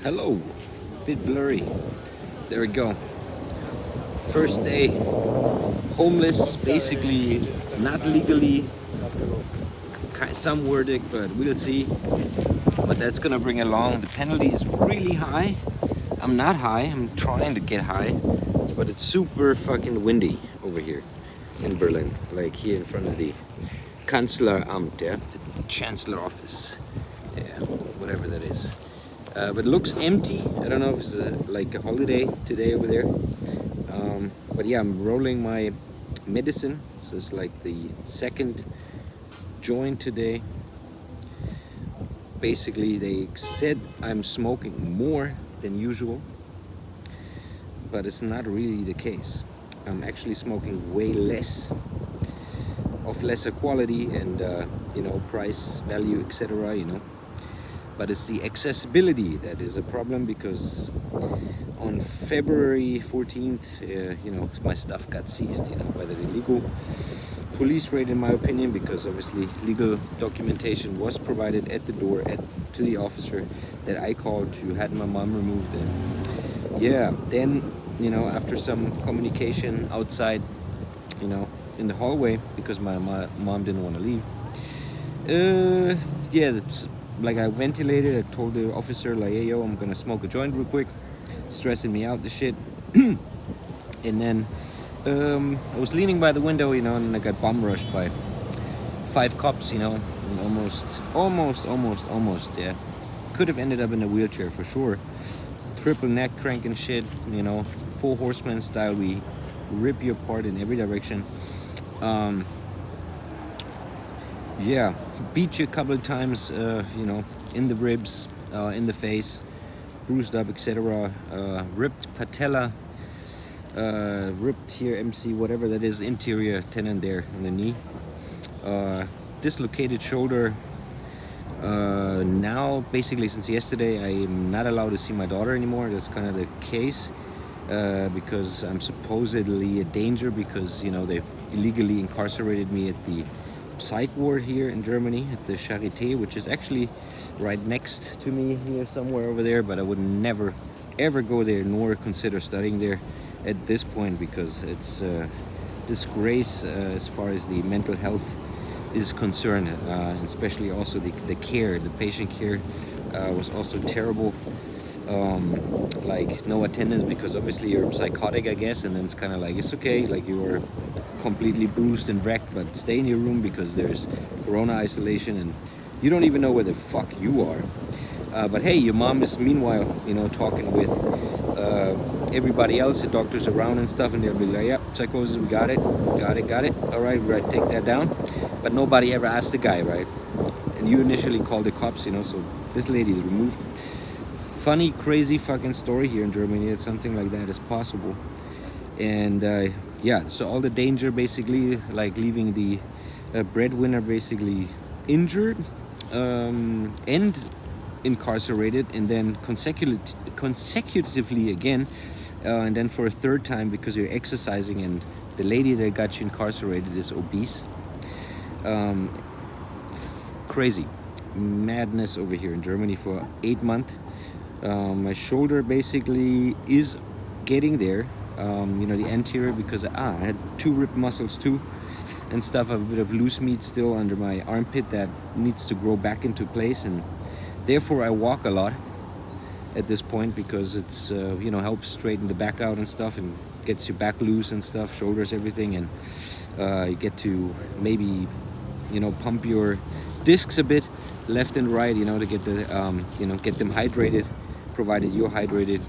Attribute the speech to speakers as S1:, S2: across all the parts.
S1: Hello, bit blurry. There we go. First day, homeless, basically not legally. Some verdict, but we'll see what that's gonna bring along. The penalty is really high. I'm not high, I'm trying to get high, but it's super fucking windy over here in Berlin, like here in front of the Kanzleramt, yeah, the Chancellor office, yeah, whatever that is. But it looks empty. I don't know if it's like a holiday today over there. But yeah, I'm rolling my medicine. So it's like the second joint today. Basically, they said I'm smoking more than usual, but it's not really the case. I'm actually smoking way less, of lesser quality and price, value, etc. But it's the accessibility that is a problem, because on February 14th, my stuff got seized, by the illegal police raid, in my opinion, because obviously legal documentation was provided at the door to the officer that I called to had my mom removed. And yeah, then, after some communication outside, in the hallway, because my mom didn't want to leave, it's like I ventilated. I told the officer, like, hey, yo, I'm gonna smoke a joint real quick, stressing me out, the shit. And then I was leaning by the window, and I got bomb rushed by 5 cops, and almost, yeah. Could have ended up in a wheelchair for sure. Triple neck crank and shit, 4 horsemen style. We rip you apart in every direction. Yeah, beat you a couple of times, in the ribs, in the face, bruised up, etc. Ripped patella, ripped here, MC, whatever that is, interior tendon there on the knee. Dislocated shoulder. Now, basically, since yesterday, I'm not allowed to see my daughter anymore. That's kind of the case, because I'm supposedly a danger, because, they illegally incarcerated me at the psych ward here in Germany at the Charité, which is actually right next to me here, somewhere over there, but I would never ever go there nor consider studying there at this point, because it's a disgrace as far as the mental health is concerned, especially also the care, the patient care was also terrible. Like no attendance, because obviously you're psychotic, I guess, and then it's kind of like, it's okay, like you are completely bruised and wrecked, but stay in your room because there's corona isolation and you don't even know where the fuck you are. But hey, your mom is meanwhile, talking with everybody else, the doctors around and stuff, and they'll be like, yeah, psychosis, we got it, all right, we're gonna take that down. But nobody ever asked the guy, right? And you initially called the cops, so this lady is removed. Funny, crazy fucking story here in Germany that something like that is possible. And so all the danger, basically, like leaving the breadwinner basically injured and incarcerated, and then consecutively again, and then for a third time because you're exercising and the lady that got you incarcerated is obese. Crazy madness over here in Germany for 8 months. My shoulder basically is getting there, the anterior, because I had 2 ripped muscles too and stuff. I have a bit of loose meat still under my armpit that needs to grow back into place, and therefore I walk a lot at this point, because it's helps straighten the back out and stuff and gets your back loose and stuff, shoulders, everything, and you get to maybe pump your discs a bit left and right, to get the get them hydrated, provided you're hydrated.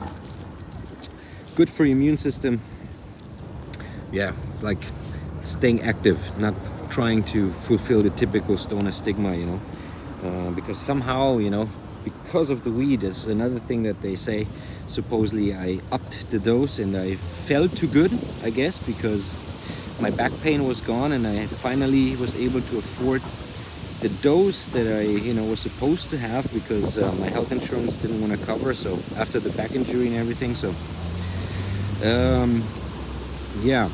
S1: Good for your immune system. Yeah, like staying active, not trying to fulfill the typical stoner stigma, because somehow, because of the weed, is another thing that they say. Supposedly I upped the dose and I felt too good, I guess, because my back pain was gone and I finally was able to afford the dose that I was supposed to have, because my health insurance didn't want to cover, so after the back injury and everything. So yeah,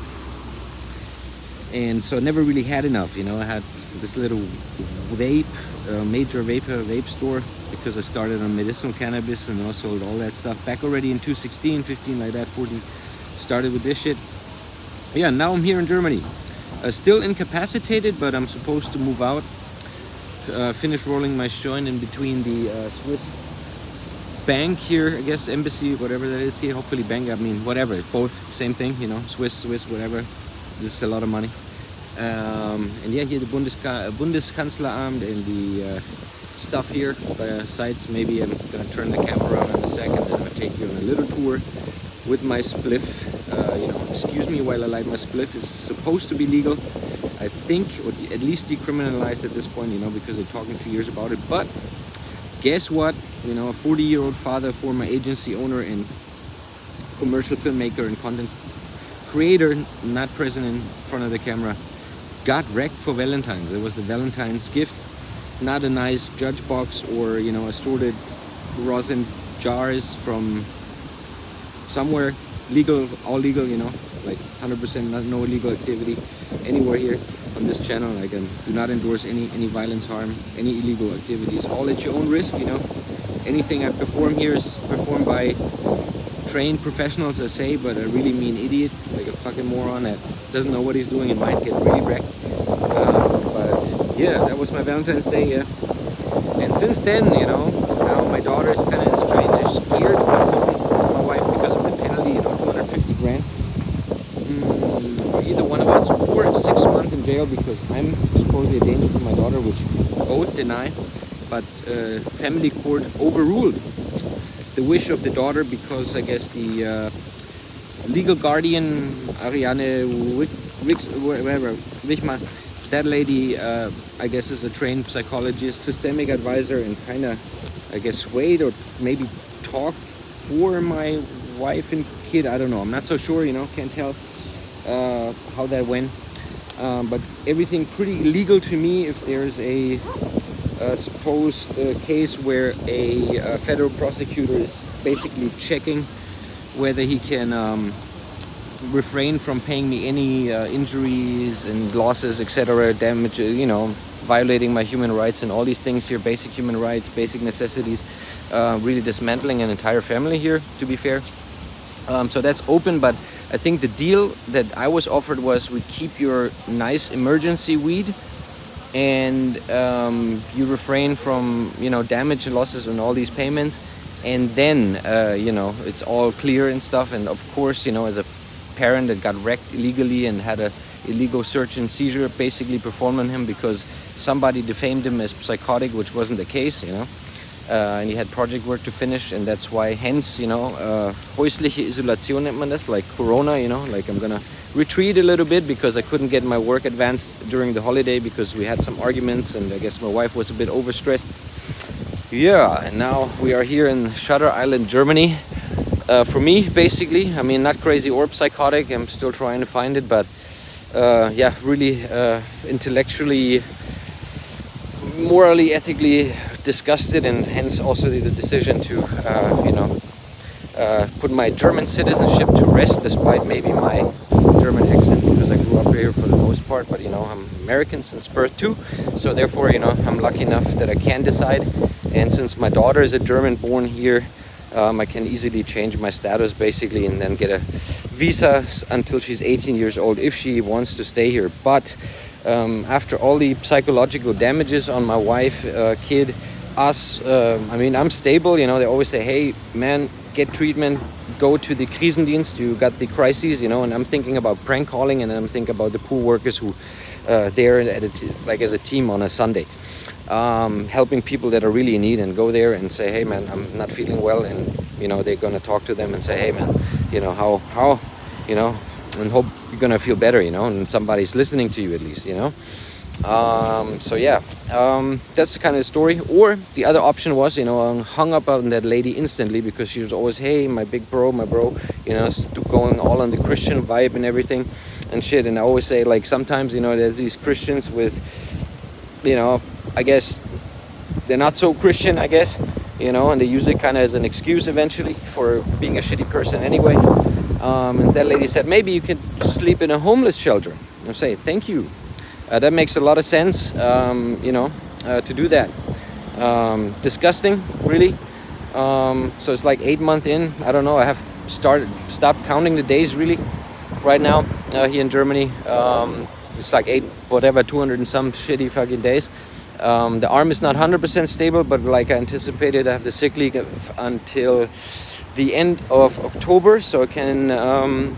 S1: and so I never really had enough. You know, I had this little vape, major vape store, because I started on medicinal cannabis and also all that stuff back already in 2016, 15, like that, 14. Started with this shit. Yeah, now I'm here in Germany. Still incapacitated, but I'm supposed to move out. Finish rolling my joint in between the Swiss bank here, I guess, embassy, whatever that is here. Hopefully bank, I mean, whatever, both same thing, you know, Swiss, whatever. This is a lot of money. And yeah, here the Bundeskanzleramt and the stuff here by the sites. Maybe I'm gonna turn the camera around in a second, and I'll take you on a little tour with my spliff. You know, excuse me while I light my spliff. It's supposed to be legal, I think, or at least decriminalized at this point, you know, because they're talking 2 years about it. But guess what? You know, a 40-year-old father, former agency owner and commercial filmmaker and content creator, not present in front of the camera, got wrecked for Valentine's. It was the Valentine's gift, not a nice judge box or, you know, assorted rosin jars from somewhere. Legal, all legal, you know, like 100% no illegal activity anywhere here on this channel. Like, I do not endorse any violence, harm, any illegal activities. All at your own risk, you know. Anything I perform here is performed by trained professionals, I say, but I really mean idiot, like a fucking moron that doesn't know what he's doing and might get really wrecked. But yeah, that was my Valentine's Day, yeah. And since then, you know, now my daughter is kind of strange, she's scared of my wife because of the penalty, you know, 250 grand. For either one of us, or 6 months in jail because I'm supposedly a danger to my daughter, which both deny. But family court overruled the wish of the daughter because I guess the legal guardian, Ariane Wichmann, that lady, I guess, is a trained psychologist, systemic advisor, and kind of, I guess, swayed or maybe talked for my wife and kid. I don't know. I'm not so sure, you know, can't tell how that went. But everything pretty illegal to me if there's a supposed case where a federal prosecutor is basically checking whether he can refrain from paying me any injuries and losses, etc., damage, you know, violating my human rights and all these things here, basic human rights, basic necessities, really dismantling an entire family here, to be fair. So that's open, but I think the deal that I was offered was we keep your nice emergency weed and you refrain from, you know, damage and losses and all these payments, and then you know, it's all clear and stuff. And of course, you know, as a parent that got wrecked illegally and had a illegal search and seizure basically performed on him because somebody defamed him as psychotic, which wasn't the case, you know, and he had project work to finish, and that's why, hence, you know, häusliche Isolation nennt man das, like Corona, you know, like I'm gonna retreat a little bit because I couldn't get my work advanced during the holiday because we had some arguments and I guess my wife was a bit overstressed. Yeah, and now we are here in Shutter Island, Germany. For me, basically, I mean, not crazy or psychotic, I'm still trying to find it, but yeah, really intellectually, morally, ethically disgusted, and hence also the decision to, you know, put my German citizenship to rest, despite maybe my German accent, because I grew up here for the most part, but, you know, I'm American since birth too, so therefore, you know, I'm lucky enough that I can decide, and since my daughter is a German born here, I can easily change my status basically and then get a visa until she's 18 years old if she wants to stay here. But after all the psychological damages on my wife, kid, us, I mean, I'm stable, you know, they always say, hey man, get treatment, go to the Krisendienst, you got the crises, you know, and I'm thinking about prank calling, and I'm thinking about the poor workers who there like as a team on a Sunday, helping people that are really in need, and go there and say, hey man, I'm not feeling well, and you know, they're gonna talk to them and say, hey man, you know, how you know, and hope you're gonna feel better, you know, and somebody's listening to you at least, you know. So yeah, that's the kind of story. Or the other option was, you know, I hung up on that lady instantly because she was always, hey, my bro, you know, going all on the Christian vibe and everything and shit. And I always say, like, sometimes, you know, there's these Christians with, you know, I guess they're not so Christian, I guess, you know, and they use it kind of as an excuse eventually for being a shitty person anyway. And that lady said, maybe you can sleep in a homeless shelter. I say thank you. That makes a lot of sense, to do that. Disgusting, really. So it's like 8 months in. I don't know. I have stopped counting the days really right now here in Germany. It's like 200 and some shitty fucking days. The arm is not 100% stable, but like I anticipated, I have the sick leave until the end of October, so I can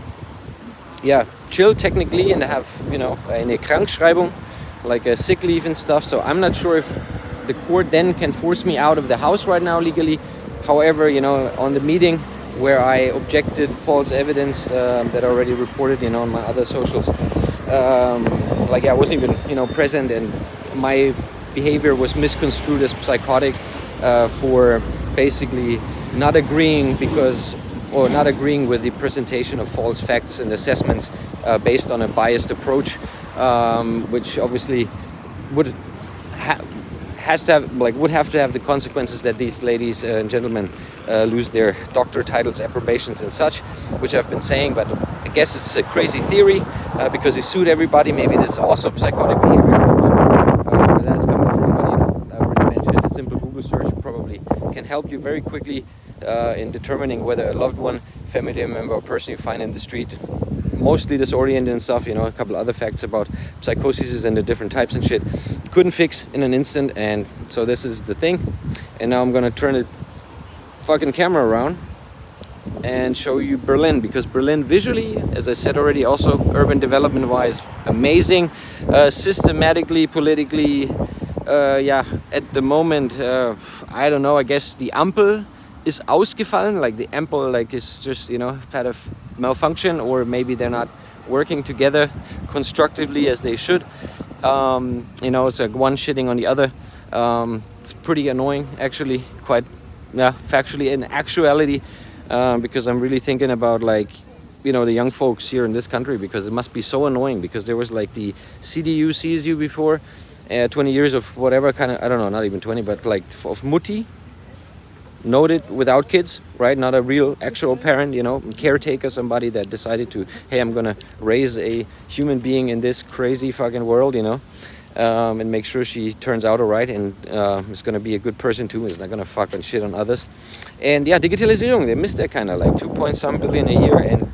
S1: chill technically and have eine Krankschreibung, like a sick leave and stuff. So I'm not sure if the court then can force me out of the house right now legally. However, on the meeting where I objected false evidence that I already reported, on my other socials, I wasn't even present, and my behavior was misconstrued as psychotic for basically not agreeing with the presentation of false facts and assessments based on a biased approach, which obviously would have to have the consequences that these ladies and gentlemen lose their doctor titles, approbations and such, which I've been saying. But I guess it's a crazy theory because he sued everybody. Maybe that's also psychotic behavior. That's coming from what I already mentioned. A simple Google search probably can help you very quickly in determining whether a loved one, family member, or person you find in the street, mostly disoriented and stuff, a couple other facts about psychoses and the different types and shit, couldn't fix in an instant. And so this is the thing. And now I'm gonna turn the fucking camera around and show you Berlin, because Berlin visually, as I said already, also urban development wise, amazing, systematically, politically, at the moment, I don't know, I guess the Ampel is ausgefallen, like the Ampel is just had a malfunction, or maybe they're not working together constructively as they should. It's like one shitting on the other. It's pretty annoying, actually, quite factually in actuality, because I'm really thinking about the young folks here in this country, because it must be so annoying, because there was like the CDU, CSU before, 20 years of whatever kind of, I don't know, not even 20, but of Mutti, noted without kids, right? Not a real actual parent, caretaker, somebody that decided to, hey, I'm gonna raise a human being in this crazy fucking world, and make sure she turns out all right, and is gonna be a good person too, is not gonna fuck and shit on others. And Digitalisierung, they missed that kind of 2 billion a year, and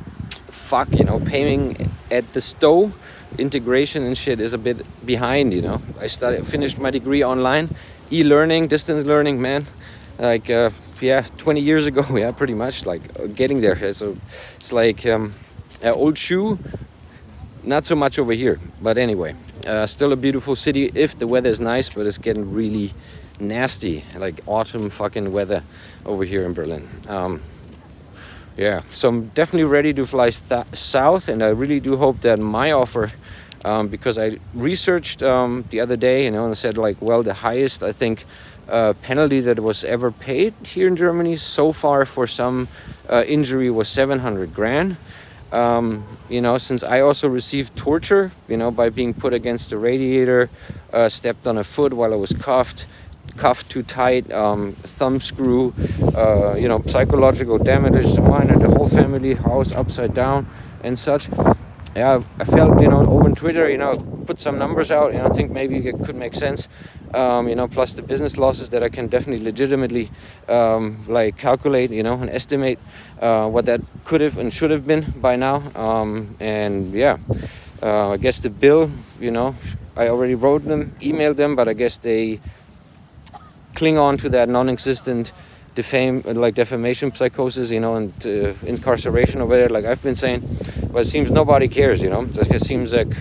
S1: fuck, paying at the stove, integration and shit is a bit behind, I finished my degree online, e-learning, distance learning, man. 20 years ago, pretty much, getting there. So it's like old shoe, not so much over here, but anyway, still a beautiful city if the weather is nice, but it's getting really nasty, like autumn fucking weather over here in Berlin. So I'm definitely ready to fly south, and I really do hope that my offer, because I researched the other day, and said the highest, I think, penalty that was ever paid here in Germany so far for some injury was 700 grand. Since I also received torture, by being put against the radiator, stepped on a foot while I was cuffed too tight, thumb screw, psychological damage to mine and the whole family, house upside down and such. I felt, over on Twitter, put some numbers out, I think maybe it could make sense, plus the business losses that I can definitely legitimately, calculate, and estimate, what that could have and should have been by now. I guess the bill, I already wrote them, emailed them, but I guess they cling on to that non-existent defamation psychosis, and incarceration over there, like I've been saying. But it seems nobody cares, It seems like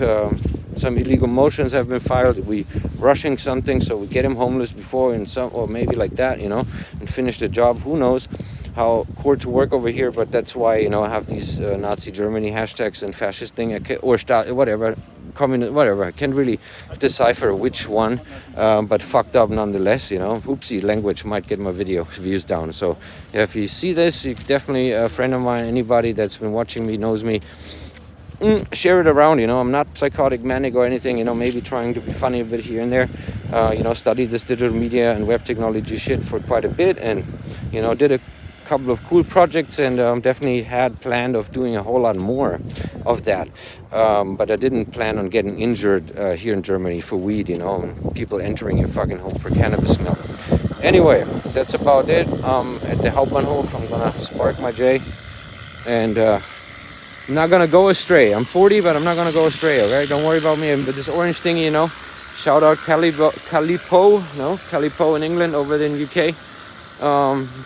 S1: some illegal motions have been filed. We rushing something, so we get him homeless before, or maybe like that, and finish the job. Who knows how courts work over here? But that's why, I have these Nazi Germany hashtags and fascist thing, or whatever. Communist, whatever. I can't really decipher which one, but fucked up nonetheless, Oopsie, language might get my video views down. So if you see this, you definitely, a friend of mine, anybody that's been watching me knows me, share it around. I'm not psychotic, manic or anything, maybe trying to be funny a bit here and there. Studied this digital media and web technology shit for quite a bit, and did a couple of cool projects, and definitely had planned of doing a whole lot more of that. But I didn't plan on getting injured here in Germany for weed, you know, and people entering your fucking home for cannabis smell. Anyway, that's about it. At the Hauptbahnhof, I'm gonna spark my J, and I'm not gonna go astray. I'm 40, but I'm not gonna go astray, okay? Don't worry about me. But this orange thingy, you know, shout out Calipo in England, over there in UK.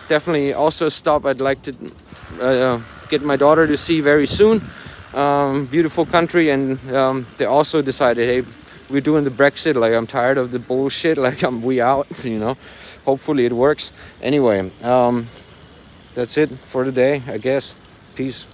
S1: Definitely also a stop I'd like to get my daughter to see very soon. Beautiful country, and they also decided, hey, we're doing the Brexit. Like, I'm tired of the bullshit. Like, we out, you know. Hopefully it works. Anyway, that's it for today, I guess. Peace.